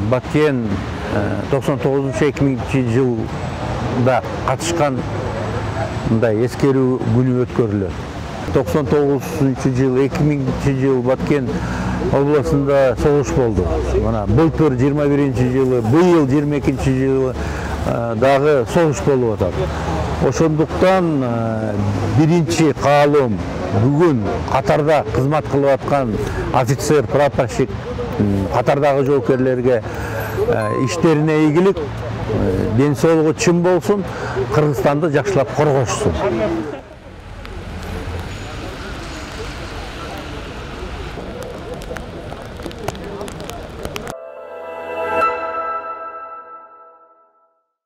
Баткен 99-2000 жылда қатышқан ескеру күні өткөрүлөт. 99-жыл, 2000 жыл Баткен областында соғыш болды. Былтыр 21-жылы, быйыл 22-жылы дағы соғыш болуп атат. Ошондуктан биринчи каалым бүгүн катарда кызмат кылып аткан офицер, прапорщик, катардагы жоокерлерге иштерине ийгилик, ден соолугу чың болсун, Кыргызстанды жакшылап коргошсун.